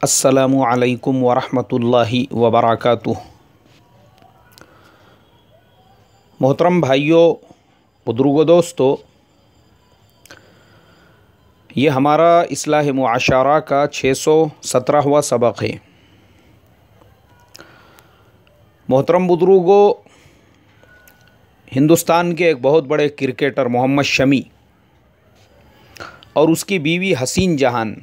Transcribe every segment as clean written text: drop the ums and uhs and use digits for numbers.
अस्सलामु अलैकुम वरहमतुल्लाहि वबरकातुह। मोहतरम भाइयों, बुजुर्गों, दोस्तों, ये हमारा इस्लाह मुआशरा का 617वां सबक है। मोहतरम बुजुर्गों, हिंदुस्तान के एक बहुत बड़े क्रिकेटर मोहम्मद शमी और उसकी बीवी हसीन जहान,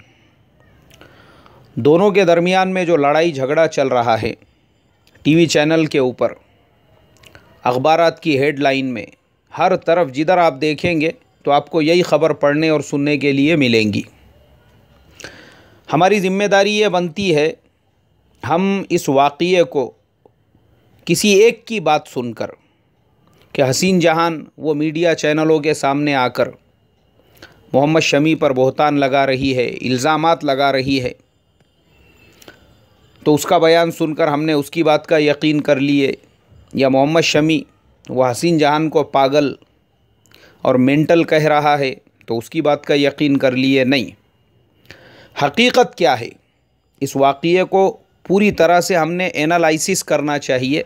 दोनों के दरमियान में जो लड़ाई झगड़ा चल रहा है, टीवी चैनल के ऊपर, अखबारात की हेडलाइन में, हर तरफ जिधर आप देखेंगे तो आपको यही ख़बर पढ़ने और सुनने के लिए मिलेंगी। हमारी ज़िम्मेदारी ये बनती है, हम इस वाक़ये को किसी एक की बात सुनकर कि हसीन जहान वो मीडिया चैनलों के सामने आकर मोहम्मद शमी पर बहतान लगा रही है, इल्ज़ामात लगा रही है, तो उसका बयान सुनकर हमने उसकी बात का यकीन कर लिए, या मोहम्मद शमी वह हसीन जहान को पागल और मेंटल कह रहा है तो उसकी बात का यकीन कर लिए। नहीं, हकीकत क्या है, इस वाक़ये को पूरी तरह से हमने एनालिसिस करना चाहिए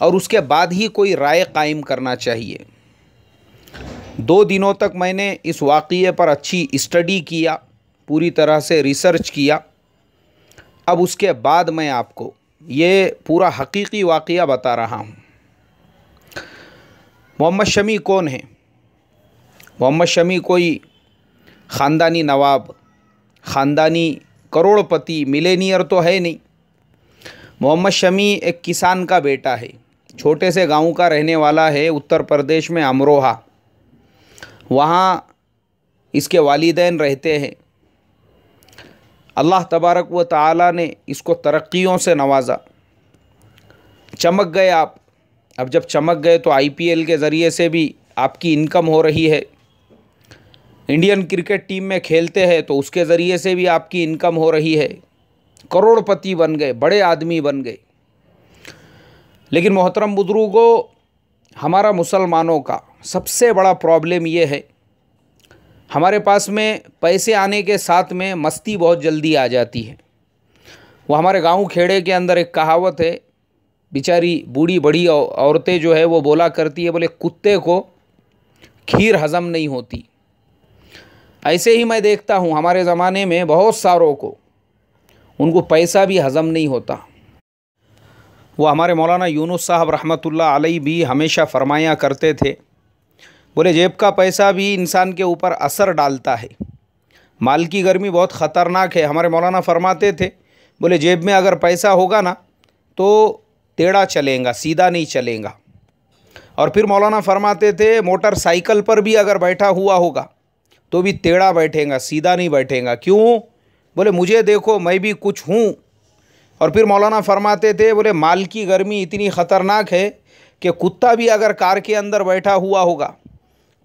और उसके बाद ही कोई राय कायम करना चाहिए। 2 दिनों तक मैंने इस वाक़ये पर अच्छी स्टडी किया, पूरी तरह से रिसर्च किया। अब उसके बाद मैं आपको ये पूरा हकीकी वाक़या बता रहा हूँ। मोहम्मद शमी कौन है? मोहम्मद शमी कोई ख़ानदानी नवाब, ख़ानदानी करोड़पति, मिलेनियर तो है नहीं। मोहम्मद शमी एक किसान का बेटा है, छोटे से गांव का रहने वाला है, उत्तर प्रदेश में अमरोहा। वहाँ इसके वालिदैन रहते हैं। अल्लाह तबारक व तआला ने इसको तरक्कियों से नवाजा। चमक गए आप। अब जब चमक गए तो IPL के ज़रिए से भी आपकी इनकम हो रही है। इंडियन क्रिकेट टीम में खेलते हैं तो उसके ज़रिए से भी आपकी इनकम हो रही है। करोड़पति बन गए, बड़े आदमी बन गए। लेकिन मोहतरम बुजुर्गों, हमारा मुसलमानों का सबसे बड़ा प्रॉब्लम ये है, हमारे पास में पैसे आने के साथ में मस्ती बहुत जल्दी आ जाती है। वो हमारे गांव खेड़े के अंदर एक कहावत है, बेचारी बूढ़ी बड़ी औरतें जो है वो बोला करती है, बोले कुत्ते को खीर हज़म नहीं होती। ऐसे ही मैं देखता हूँ हमारे ज़माने में बहुत सारों को, उनको पैसा भी हज़म नहीं होता। वो हमारे मौलाना यूनुस साहब रहमतुल्लाह अलैह भी हमेशा फरमाया करते थे, बोले जेब का पैसा भी इंसान के ऊपर असर डालता है। माल की गर्मी बहुत ख़तरनाक है। हमारे मौलाना फरमाते थे, बोले जेब में अगर पैसा होगा ना तो टेढ़ा चलेगा, सीधा नहीं चलेगा। और फिर मौलाना फरमाते थे, मोटरसाइकिल पर भी अगर बैठा हुआ होगा तो भी टेढ़ा बैठेगा, सीधा नहीं बैठेगा। क्यों? बोले मुझे देखो, मैं भी कुछ हूँ। और फिर मौलाना फरमाते थे, बोले माल की गर्मी इतनी ख़तरनाक है कि कुत्ता भी अगर कार के अंदर बैठा हुआ होगा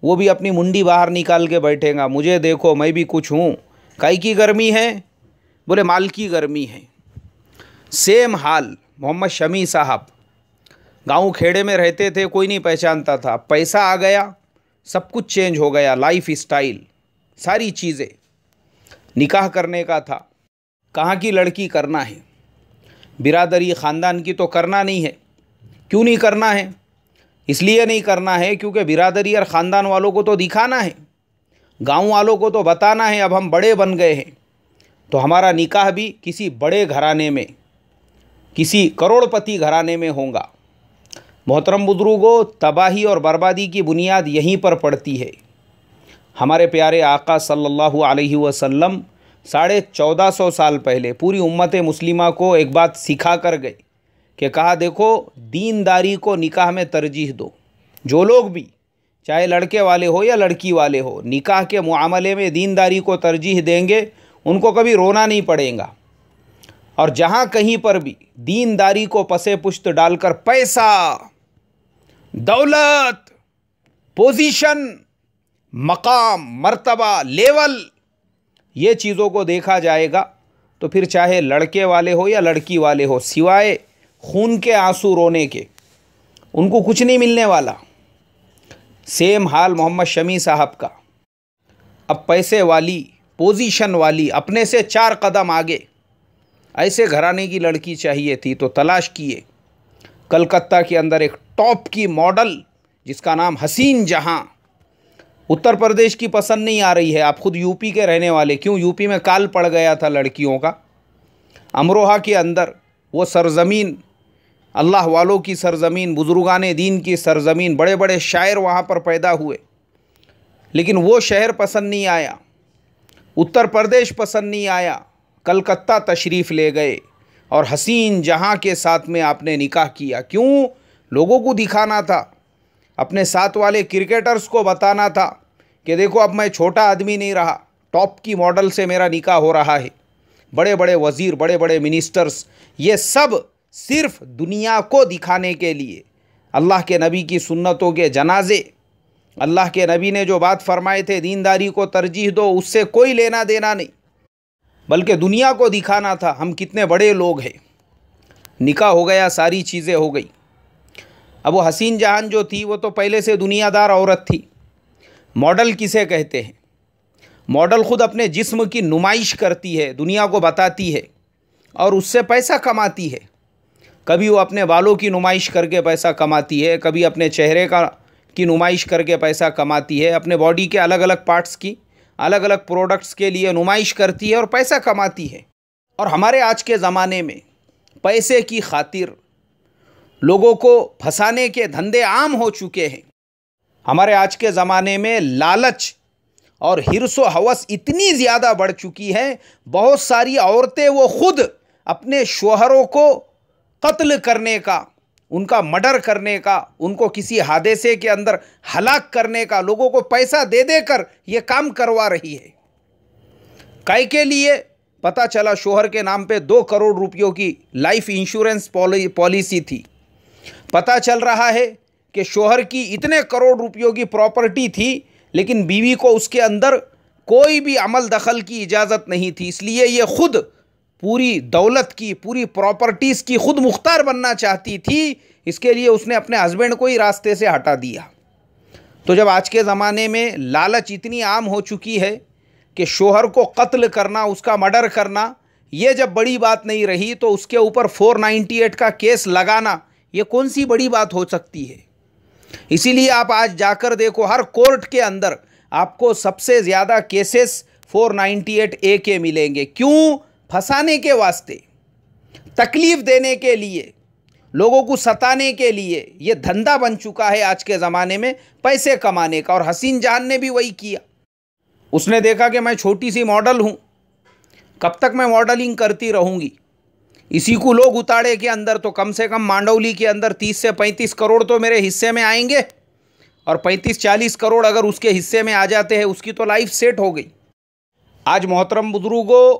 वो भी अपनी मुंडी बाहर निकाल के बैठेगा, मुझे देखो मैं भी कुछ हूँ। काई की गर्मी है? बोले माल की गर्मी है। सेम हाल मोहम्मद शमी साहब गांव खेड़े में रहते थे, कोई नहीं पहचानता था। पैसा आ गया, सब कुछ चेंज हो गया, लाइफ स्टाइल, सारी चीज़ें। निकाह करने का था, कहाँ की लड़की करना है, बिरादरी ख़ानदान की तो करना नहीं है। क्यों नहीं करना है? इसलिए नहीं करना है क्योंकि बिरादरी और ख़ानदान वालों को तो दिखाना है, गांव वालों को तो बताना है अब हम बड़े बन गए हैं। तो हमारा निकाह भी किसी बड़े घराने में, किसी करोड़पति घराने में होगा। मोहतरम बुजुर्गों, तबाही और बर्बादी की बुनियाद यहीं पर पड़ती है। हमारे प्यारे आका सल्लल्लाहु अलैहि वसल्लम 1450 साल पहले पूरी उम्मत मुस्लिमा को एक बात सिखा कर गए कि कहा, देखो दीनदारी को निकाह में तरजीह दो। जो लोग भी, चाहे लड़के वाले हो या लड़की वाले हो, निकाह के मुआमले में दीनदारी को तरजीह देंगे, उनको कभी रोना नहीं पड़ेगा। और जहाँ कहीं पर भी दीनदारी को पसे पुश्त डालकर पैसा, दौलत, पोजीशन, मकाम, मर्तबा, लेवल, ये चीज़ों को देखा जाएगा तो फिर चाहे लड़के वाले हो या लड़की वाले हो, सिवाय खून के आंसू रोने के उनको कुछ नहीं मिलने वाला। सेम हाल मोहम्मद शमी साहब का। अब पैसे वाली, पोजीशन वाली, अपने से 4 कदम आगे, ऐसे घराने की लड़की चाहिए थी तो तलाश किए। कलकत्ता के अंदर एक टॉप की मॉडल जिसका नाम हसीन जहां। उत्तर प्रदेश की पसंद नहीं आ रही है, आप खुद यूपी के रहने वाले, क्यों यूपी में काल पड़ गया था लड़कियों का। अमरोहा के अंदर वो सरज़मीन, अल्लाह वालों की सरज़मीन, बुज़ुर्गान दीन की सरज़मीन, बड़े बड़े शायर वहाँ पर पैदा हुए, लेकिन वो शहर पसंद नहीं आया, उत्तर प्रदेश पसंद नहीं आया। कलकत्ता तशरीफ़ ले गए और हसीन जहां के साथ में आपने निकाह किया। क्यों? लोगों को दिखाना था, अपने साथ वाले क्रिकेटर्स को बताना था कि देखो अब मैं छोटा आदमी नहीं रहा, टॉप की मॉडल से मेरा निकाह हो रहा है। बड़े बड़े वज़ीर, बड़े बड़े मिनिस्टर्स, ये सब सिर्फ दुनिया को दिखाने के लिए। अल्लाह के नबी की सुन्नतों के जनाजे, अल्लाह के नबी ने जो बात फरमाए थे दीनदारी को तरजीह दो, उससे कोई लेना देना नहीं, बल्कि दुनिया को दिखाना था हम कितने बड़े लोग हैं। निकाह हो गया, सारी चीज़ें हो गई। अब वो हसीन जहान जो थी वो तो पहले से दुनियादार औरत थी। मॉडल किसे कहते हैं? मॉडल ख़ुद अपने जिस्म की नुमाइश करती है, दुनिया को बताती है और उससे पैसा कमाती है। कभी वो अपने बालों की नुमाइश करके पैसा कमाती है, कभी अपने चेहरे की नुमाइश करके पैसा कमाती है, अपने बॉडी के अलग अलग पार्ट्स की अलग अलग प्रोडक्ट्स के लिए नुमाइश करती है और पैसा कमाती है। और हमारे आज के ज़माने में पैसे की खातिर लोगों को फंसाने के धंधे आम हो चुके हैं। हमारे आज के ज़माने में लालच और हिर्सो हवस इतनी ज़्यादा बढ़ चुकी है, बहुत सारी औरतें वो खुद अपने शोहरों को कत्ल करने का, उनका मर्डर करने का, उनको किसी हादसे के अंदर हलाक करने का, लोगों को पैसा दे देकर ये काम करवा रही है। काय के लिए? पता चला शोहर के नाम पे 2 करोड़ रुपयों की लाइफ इंश्योरेंस पॉलिसी थी। पता चल रहा है कि शोहर की इतने करोड़ रुपयों की प्रॉपर्टी थी, लेकिन बीवी को उसके अंदर कोई भी अमल दखल की इजाज़त नहीं थी। इसलिए ये खुद पूरी दौलत की, पूरी प्रॉपर्टीज़ की खुद मुख्तार बनना चाहती थी। इसके लिए उसने अपने हस्बैंड को ही रास्ते से हटा दिया। तो जब आज के ज़माने में लालच इतनी आम हो चुकी है कि शोहर को कत्ल करना, उसका मर्डर करना, ये जब बड़ी बात नहीं रही तो उसके ऊपर 498 का केस लगाना ये कौन सी बड़ी बात हो सकती है? इसीलिए आप आज जाकर देखो, हर कोर्ट के अंदर आपको सबसे ज़्यादा केसेस 498A के मिलेंगे। क्यों? फंसाने के वास्ते, तकलीफ़ देने के लिए, लोगों को सताने के लिए। ये धंधा बन चुका है आज के ज़माने में पैसे कमाने का। और हसीन जहान ने भी वही किया। उसने देखा कि मैं छोटी सी मॉडल हूँ, कब तक मैं मॉडलिंग करती रहूँगी, इसी को लोग उताड़े के अंदर तो कम से कम मांडौली के अंदर 30 से 35 करोड़ तो मेरे हिस्से में आएंगे, और 35-40 करोड़ अगर उसके हिस्से में आ जाते हैं उसकी तो लाइफ सेट हो गई। आज मोहतरम बुजुर्गों,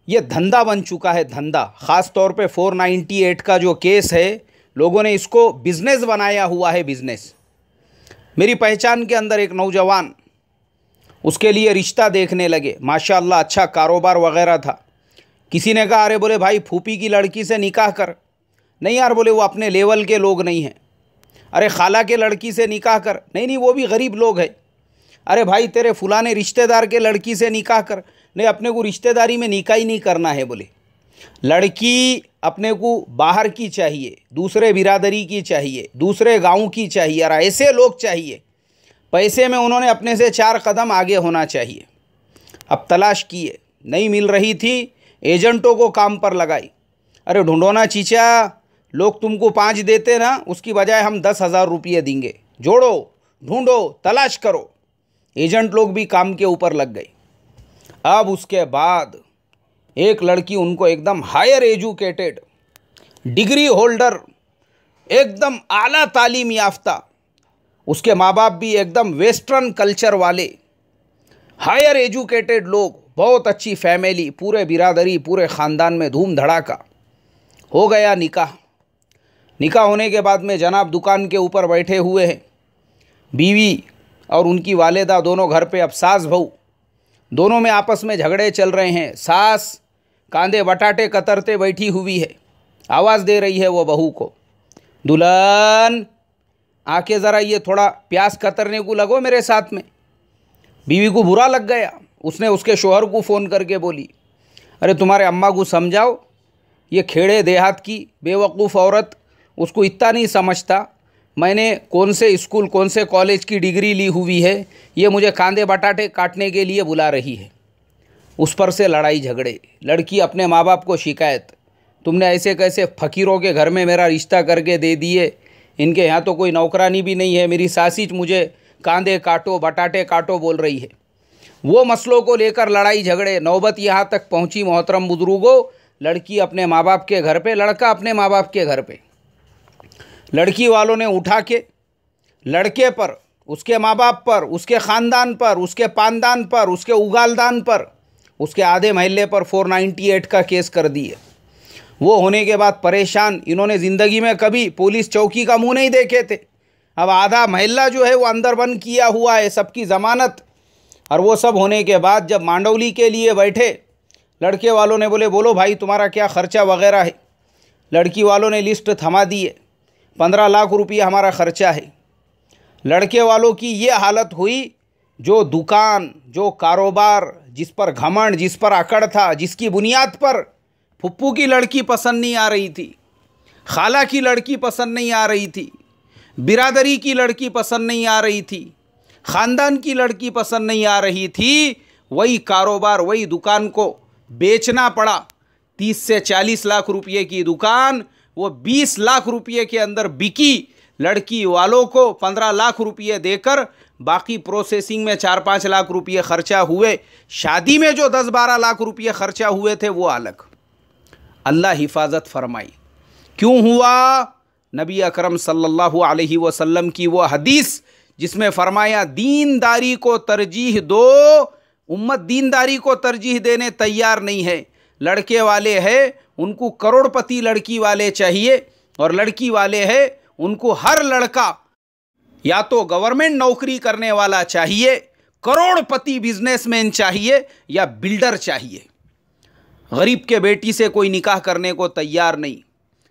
ये धंधा बन चुका है, धंधा। ख़ास तौर पे 498 का जो केस है, लोगों ने इसको बिज़नेस बनाया हुआ है, बिज़नेस। मेरी पहचान के अंदर एक नौजवान, उसके लिए रिश्ता देखने लगे, माशाअल्लाह अच्छा कारोबार वगैरह था। किसी ने कहा, अरे बोले भाई फूफी की लड़की से निकाह कर। नहीं यार, बोले वो अपने लेवल के लोग नहीं हैं। अरे खाला के लड़की से निकाह कर। नहीं, वो भी गरीब लोग हैं। अरे भाई तेरे फुलाने रिश्तेदार के लड़की से निकाह कर। नहीं, अपने को रिश्तेदारी में निकाह ही नहीं करना है। बोले लड़की अपने को बाहर की चाहिए, दूसरे बिरादरी की चाहिए, दूसरे गांव की चाहिए, और ऐसे लोग चाहिए। पैसे में उन्होंने अपने से 4 कदम आगे होना चाहिए। अब तलाश किए, नहीं मिल रही थी, एजेंटों को काम पर लगाई। अरे ढूंढो ना चीचा, लोग तुमको 5 देते ना, उसकी बजाय हम 10,000 रुपये देंगे। जोड़ो, ढूंढो, तलाश करो। एजेंट लोग भी काम के ऊपर लग गए। अब उसके बाद एक लड़की, उनको एकदम हायर एजुकेटेड, डिग्री होल्डर, एकदम आला तालीम याफ्ता, उसके माँ बाप भी एकदम वेस्टर्न कल्चर वाले, हायर एजुकेटेड लोग, बहुत अच्छी फैमिली, पूरे बिरादरी, पूरे ख़ानदान में धूम धड़ाका हो गया। निकाह होने के बाद में जनाब दुकान के ऊपर बैठे हुए हैं। बीवी और उनकी वालिदा दोनों घर पे, अब सास बहू दोनों में आपस में झगड़े चल रहे हैं। सास कांदे बटाटे कतरते बैठी हुई है, आवाज़ दे रही है वो बहू को, दुल्हन आके ज़रा ये थोड़ा प्याज कतरने को लगो मेरे साथ में। बीवी को बुरा लग गया, उसने उसके शोहर को फ़ोन करके बोली, अरे तुम्हारे अम्मा को समझाओ, ये खेड़े देहात की बेवकूफ़ औरत, उसको इतना नहीं समझता मैंने कौन से स्कूल कौन से कॉलेज की डिग्री ली हुई है, ये मुझे कांदे बटाटे काटने के लिए बुला रही है। उस पर से लड़ाई झगड़े, लड़की अपने माँ बाप को शिकायत, तुमने ऐसे कैसे फ़कीरों के घर में मेरा रिश्ता करके दे दिए, इनके यहाँ तो कोई नौकरानी भी नहीं है, मेरी सासी मुझे कांदे काटो बटाटे काटो बोल रही है। वो मसलों को लेकर लड़ाई झगड़े, नौबत यहाँ तक पहुँची मोहतरम बुजुर्गों, लड़की अपने माँ बाप के घर पे, लड़का अपने माँ बाप के घर पे। लड़की वालों ने उठा के लड़के पर, उसके माँ बाप पर, उसके ख़ानदान पर, उसके पानदान पर, उसके उगालदान पर, उसके आधे महल्ले पर 498 का केस कर दिए। वो होने के बाद परेशान, इन्होंने ज़िंदगी में कभी पुलिस चौकी का मुंह नहीं देखे थे। अब आधा महल्ला जो है वो अंदर बंद किया हुआ है, सबकी ज़मानत। और वो सब होने के बाद जब मांडवली के लिए बैठे, लड़के वालों ने बोले बोलो भाई तुम्हारा क्या ख़र्चा वगैरह है। लड़की वालों ने लिस्ट थमा दी है, 15 लाख रुपया हमारा ख़र्चा है। लड़के वालों की ये हालत हुई, जो दुकान जो कारोबार जिस पर घमंड जिस पर अकड़ था, जिसकी बुनियाद पर फुप्पू की लड़की पसंद नहीं आ रही थी, खाला की लड़की पसंद नहीं आ रही थी, बिरादरी की लड़की पसंद नहीं आ रही थी, ख़ानदान की लड़की पसंद नहीं आ रही थी, वही कारोबार वही दुकान को बेचना पड़ा। 30 से 40 लाख रुपये की दुकान वो 20 लाख रुपये के अंदर बिकी। लड़की वालों को 15 लाख रुपये देकर बाकी प्रोसेसिंग में 4-5 लाख रुपये खर्चा हुए। शादी में जो 10-12 लाख रुपये खर्चा हुए थे वो अलग। अल्लाह हिफाजत फरमाई। क्यों हुआ? नबी अकरम सल्लल्लाहु अलैहि वसल्लम की वो हदीस जिसमें फरमाया दीनदारी को तरजीह दो। उम्मत दीनदारी को तरजीह देने तैयार नहीं है। लड़के वाले हैं उनको करोड़पति लड़की वाले चाहिए, और लड़की वाले हैं उनको हर लड़का या तो गवर्नमेंट नौकरी करने वाला चाहिए, करोड़पति बिजनेसमैन चाहिए, या बिल्डर चाहिए। गरीब के बेटी से कोई निकाह करने को तैयार नहीं,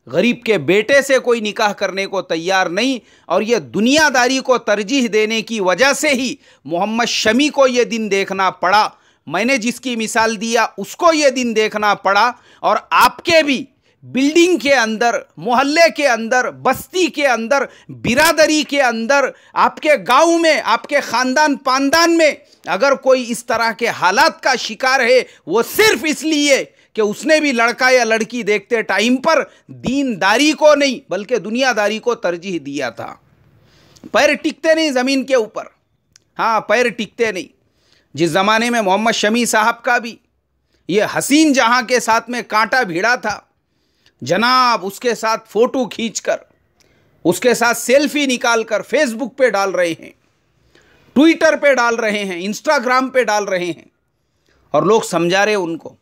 गरीब के बेटे से कोई निकाह करने को तैयार नहीं। और ये दुनियादारी को तरजीह देने की वजह से ही मोहम्मद शमी को ये दिन देखना पड़ा। मैंने जिसकी मिसाल दिया उसको ये दिन देखना पड़ा। और आपके भी बिल्डिंग के अंदर, मोहल्ले के अंदर, बस्ती के अंदर, बिरादरी के अंदर, आपके गांव में, आपके ख़ानदान पानदान में अगर कोई इस तरह के हालात का शिकार है, वो सिर्फ इसलिए कि उसने भी लड़का या लड़की देखते टाइम पर दीनदारी को नहीं बल्कि दुनियादारी को तरजीह दिया था। पैर टिकते नहीं ज़मीन के ऊपर, हाँ पैर टिकते नहीं। जिस ज़माने में मोहम्मद शमी साहब का भी ये हसीन जहां के साथ में कांटा भिड़ा था, जनाब उसके साथ फ़ोटो खींचकर, उसके साथ सेल्फी निकालकर फेसबुक पे डाल रहे हैं, ट्विटर पे डाल रहे हैं, इंस्टाग्राम पे डाल रहे हैं, और लोग समझा रहे उनको,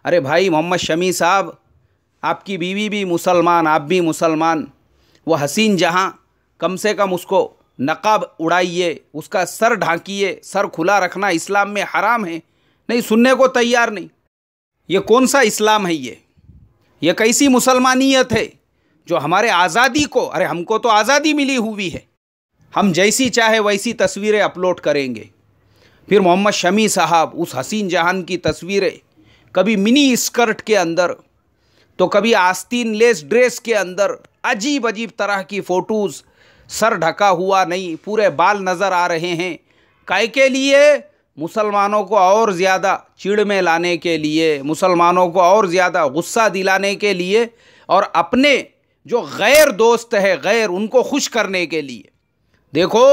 अरे भाई मोहम्मद शमी साहब आपकी बीवी भी मुसलमान, आप भी मुसलमान, वो हसीन जहां कम से कम उसको नकाब उड़ाइए, उसका सर ढांकिए, सर खुला रखना इस्लाम में हराम है। नहीं, सुनने को तैयार नहीं। ये कौन सा इस्लाम है? ये कैसी मुसलमानियत है जो हमारे आज़ादी को, अरे हमको तो आज़ादी मिली हुई है, हम जैसी चाहे वैसी तस्वीरें अपलोड करेंगे। फिर मोहम्मद शमी साहब उस हसीन जहान की तस्वीरें कभी मिनी स्कर्ट के अंदर, तो कभी आस्तीन लेस ड्रेस के अंदर, अजीब अजीब तरह की फ़ोटोज़, सर ढका हुआ नहीं, पूरे बाल नज़र आ रहे हैं। काहे के लिए? मुसलमानों को और ज़्यादा चिढ़ में लाने के लिए, मुसलमानों को और ज़्यादा गुस्सा दिलाने के लिए, और अपने जो गैर दोस्त है गैर, उनको खुश करने के लिए। देखो,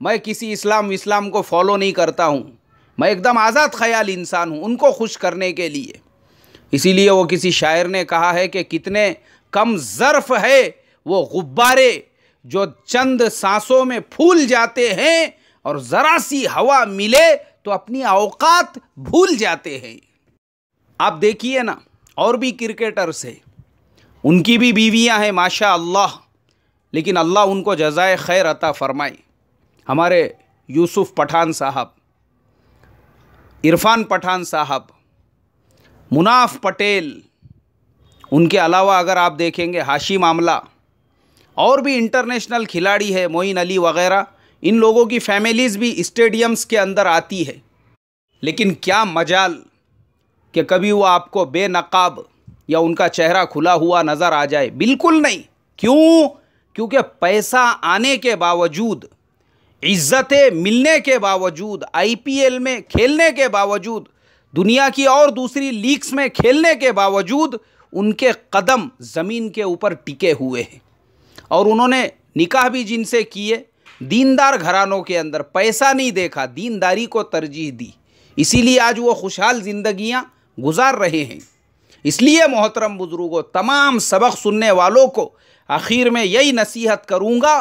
मैं किसी इस्लाम को फॉलो नहीं करता हूँ, मैं एकदम आज़ाद ख्याल इंसान हूँ, उनको खुश करने के लिए। इसीलिए वो किसी शायर ने कहा है कि कितने कम ज़र्फ़ है वो गुब्बारे जो चंद सांसों में फूल जाते हैं, और ज़रा सी हवा मिले तो अपनी औकात भूल जाते हैं। आप देखिए ना, और भी क्रिकेटर्स हैं, उनकी भी बीवियां हैं माशा अल्लाह, लेकिन अल्लाह उनको जज़ाए खैर अता फ़रमाए। हमारे यूसुफ पठान साहब, इरफान पठान साहब, मुनाफ पटेल, उनके अलावा अगर आप देखेंगे हाशिम आमला, और भी इंटरनेशनल खिलाड़ी है, मोइन अली वग़ैरह, इन लोगों की फैमिलीज़ भी स्टेडियम्स के अंदर आती है। लेकिन क्या मजाल कि कभी वो आपको बेनकाब या उनका चेहरा खुला हुआ नज़र आ जाए, बिल्कुल नहीं। क्यों? क्योंकि पैसा आने के बावजूद, इज्जतें मिलने के बावजूद, आईपीएल में खेलने के बावजूद, दुनिया की और दूसरी लीग्स में खेलने के बावजूद उनके कदम ज़मीन के ऊपर टिके हुए हैं। और उन्होंने निकाह भी जिनसे किए, दीनदार घरानों के अंदर, पैसा नहीं देखा, दीनदारी को तरजीह दी। इसीलिए आज वो खुशहाल ज़िंदगियाँ गुजार रहे हैं। इसलिए मोहतरम बुजुर्गों, तमाम सबक सुनने वालों को आखिर में यही नसीहत करूँगा,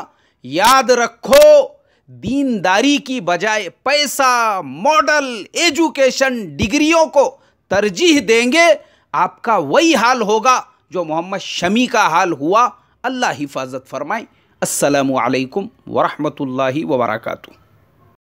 याद रखो, दीनदारी की बजाय पैसा, मॉडल, एजुकेशन, डिग्रियों को तरजीह देंगे, आपका वही हाल होगा जो मोहम्मद शमी का हाल हुआ। अल्लाह हिफाजत फरमाए। अस्सलामु अलैकुम वरहमतुल्लाहि वबरकातुहू।